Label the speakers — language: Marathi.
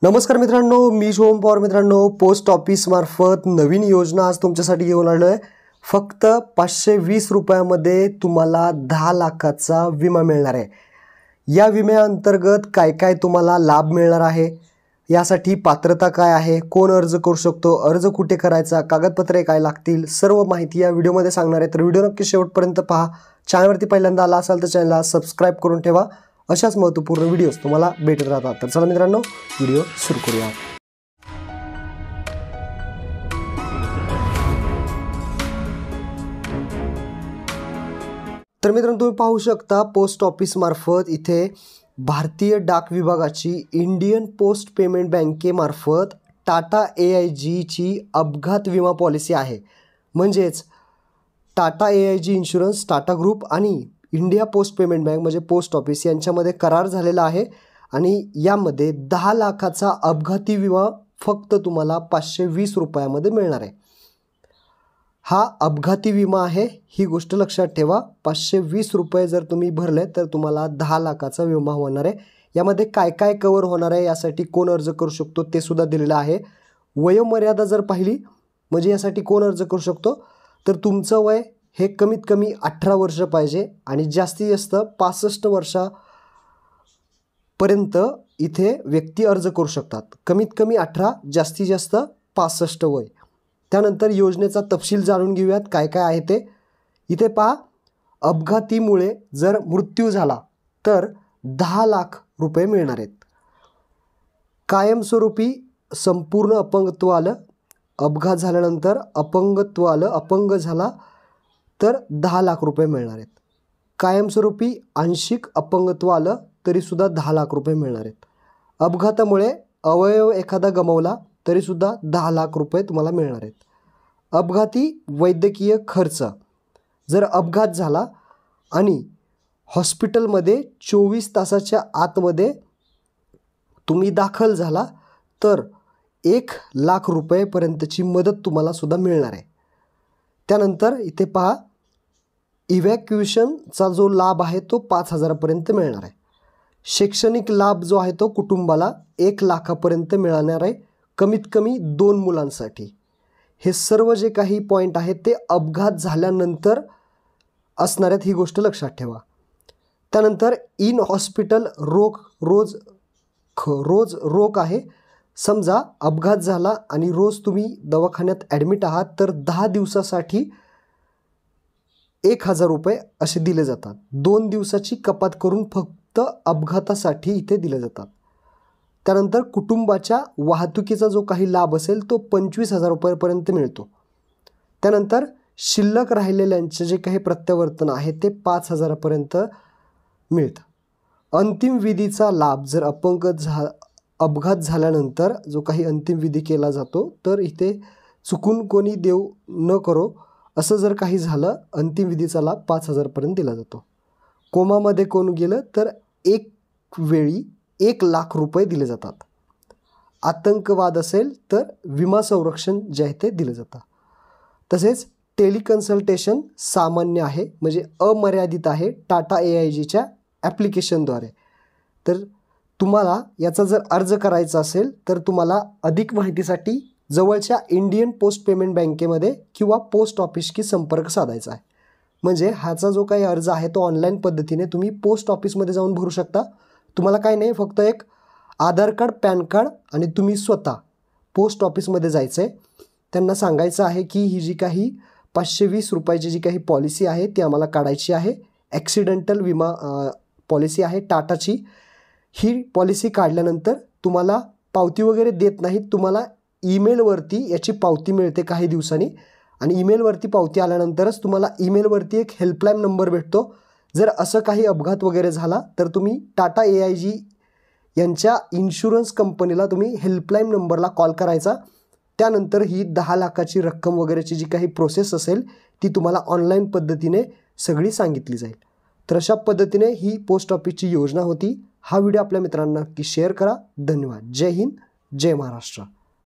Speaker 1: नमस्कार मित्रांनो, मी शुभम पवार. मित्रांनो, पोस्ट ऑफिस मार्फत नवीन योजना आज तुमच्यासाठी घेऊन आलो आहे. फक्त 520 रुपयामध्ये तुम्हाला 10 लाखाचा विमा मिळणार आहे. या विम्याअंतर्गत काय काय तुम्हाला लाभ मिळणार आहे, यासाठी पात्रता काय आहे, कोण अर्ज करू शकतो, अर्ज कुठे करायचा, कागदपत्रे काय लागतील, सर्व माहिती या व्हिडिओमध्ये सांगणार आहे. तर व्हिडिओ नक्की शेवटपर्यंत पहा. चॅनलवरती पहिल्यांदा आला असाल तर चॅनलला सबस्क्राईब करून ठेवा. अशाच महत्त्वपूर्ण व्हिडिओज तुम्हाला भेटत राहतात. तर चला मित्रांनो, व्हिडिओ सुरू करूया. तर मित्रांनो, तुम्ही पाहू शकता पोस्ट ऑफिस मार्फत इथे भारतीय डाक विभागाची इंडियन पोस्ट पेमेंट बँकेमार्फत टाटा AIG ची अपघात विमा पॉलिसी आहे. म्हणजेच Tata AIG insurance, Tata group आणि इंडिया पोस्ट पेमेंट बँक म्हणजे पोस्ट ऑफिस यांच्यामध्ये करार झालेला आहे. आणि यामध्ये 10 लाखाचा अपघाती विमा फक्त तुम्हाला 520 रुपयामध्ये मिळणार आहे. हा अपघाती विमा आहे, ही गोष्ट लक्षात ठेवा. 520 रुपये जर तुम्ही भरले तर तुम्हाला 10 लाखाचा विमा होणार आहे. यामध्ये काय काय कवर होणार आहे, यासाठी कोण अर्ज करू शकतो ते सुद्धा दिलेलं आहे. वयोमर्यादा जर पाहिली म्हणजे यासाठी कोण अर्ज करू शकतो, तर तुमचं वय हे कमीत कमी 18 वर्ष पाहिजे आणि जास्तीत जास्त 65 वर्षापर्यंत इथे व्यक्ती अर्ज करू शकतात. कमीत कमी 18, जास्तीत जास्त 65 वय. त्यानंतर योजनेचा तपशील जाणून घेऊयात काय काय आहे ते. इथे पहा, अपघातीमुळे जर मृत्यू झाला तर 10 लाख रुपये मिळणार आहेत. कायमस्वरूपी संपूर्ण अपंगत्व आलं, अपघात झाल्यानंतर अपंगत्व आलं, अपंग झाला तर 10 लाख रुपये मिळणार आहेत. कायमस्वरूपी आंशिक अपंगत्व आलं तरीसुद्धा 10 लाख रुपये मिळणार आहेत. अपघातामुळे अवयव एखादा गमावला तरीसुद्धा 10 लाख रुपये तुम्हाला मिळणार आहेत. अपघाती वैद्यकीय खर्च, जर अपघात झाला आणि हॉस्पिटलमध्ये 24 तासाच्या आतमध्ये तुम्ही दाखल झाला तर 1 लाख रुपयेपर्यंतची मदत तुम्हाला सुद्धा मिळणार आहे. त्यानंतर इथे पहा, इव्हॅक्युएशनचा जो लाभ आहे तो 5,000 पर्यंत मिळणार आहे. शैक्षणिक लाभ जो आहे तो कुटुंबाला 1 लाखापर्यंत मिळणार आहे, कमीत कमी 2 मुलांसाठी. हे सर्व जे काही पॉईंट आहेत ते अपघात झाल्यानंतर असणार आहेत, ही गोष्ट लक्षात ठेवा. त्यानंतर इन हॉस्पिटल रोज रोख आहे. समजा अपघात झाला आणि रोज तुम्ही दवाखान्यात ॲडमिट आहात तर 10 दिवसासाठी 1,000 रुपये असे दिले जातात. 2 दिवसाची कपात करून फक्त अपघातासाठी इथे दिले जातात. त्यानंतर कुटुंबाच्या वाहतुकीचा जो काही लाभ असेल तो 25,000 रुपयेपर्यंत मिळतो. त्यानंतर शिल्लक राहिलेल्यांचे जे काही प्रत्यावर्तन आहे ते 5,000 पर्यंत मिळतं. अंतिम विधीचा लाभ, जर अपघात झाल्यानंतर जो काही अंतिम विधी केला जातो तर इथे चुकून कोणी देव न करो असं जर काही झालं, अंतिम विधीचा लाभ 5,000 पर्यंत दिला जातो. कोमामध्ये कोण गेलं तर एक वेळी 1 लाख रुपये दिले जातात. आतंकवाद असेल तर विमा संरक्षण जे आहे ते दिलं जातं. तसेच टेलिकन्सल्टेशन सामान्य आहे, म्हणजे अमर्यादित आहे टाटा AIGच्या ॲप्लिकेशनद्वारे. तर तुम्हाला याचा जर अर्ज करायचा असेल तर तुम्हाला अधिक माहितीसाठी जवळच्या इंडियन पोस्ट पेमेंट बँकेमध्ये किंवा पोस्ट ऑफिसशी संपर्क साधायचा आहे. म्हणजे ह्याचा जो काही अर्ज आहे तो ऑनलाईन पद्धतीने तुम्ही पोस्ट ऑफिसमध्ये जाऊन भरू शकता. तुम्हाला काय नाही, फक्त एक आधार कार्ड, पॅन कार्ड आणि तुम्ही स्वतः पोस्ट ऑफिसमध्ये जायचं आहे. त्यांना सांगायचं आहे की ही जी काही 520 रुपयाची जी काही पॉलिसी आहे ती आम्हाला काढायची आहे. ॲक्सिडेंटल विमा पॉलिसी आहे टाटाची. ही पॉलिसी काढल्यानंतर तुम्हाला पावती वगैरे देत नाहीत, तुम्हाला ईमेलवरती याची पावती मिळते काही दिवसांनी. आणि ईमेलवरती पावती आल्यानंतरच तुम्हाला ईमेलवरती एक हेल्पलाईन नंबर भेटतो. जर असं काही अपघात वगैरे झाला तर तुम्ही टाटा AIG यांच्या इन्शुरन्स कंपनीला तुम्ही हेल्पलाईन नंबरला कॉल करायचा. त्यानंतर ही 10 लाखाची रक्कम वगैरेची जी काही प्रोसेस असेल ती तुम्हाला ऑनलाईन पद्धतीने सगळी सांगितली जाईल. तर अशा पद्धतीने ही पोस्ट ऑफिसची योजना होती. हा व्हिडिओ आपल्या मित्रांना नक्की शेअर करा. धन्यवाद. जय हिंद, जय महाराष्ट्र.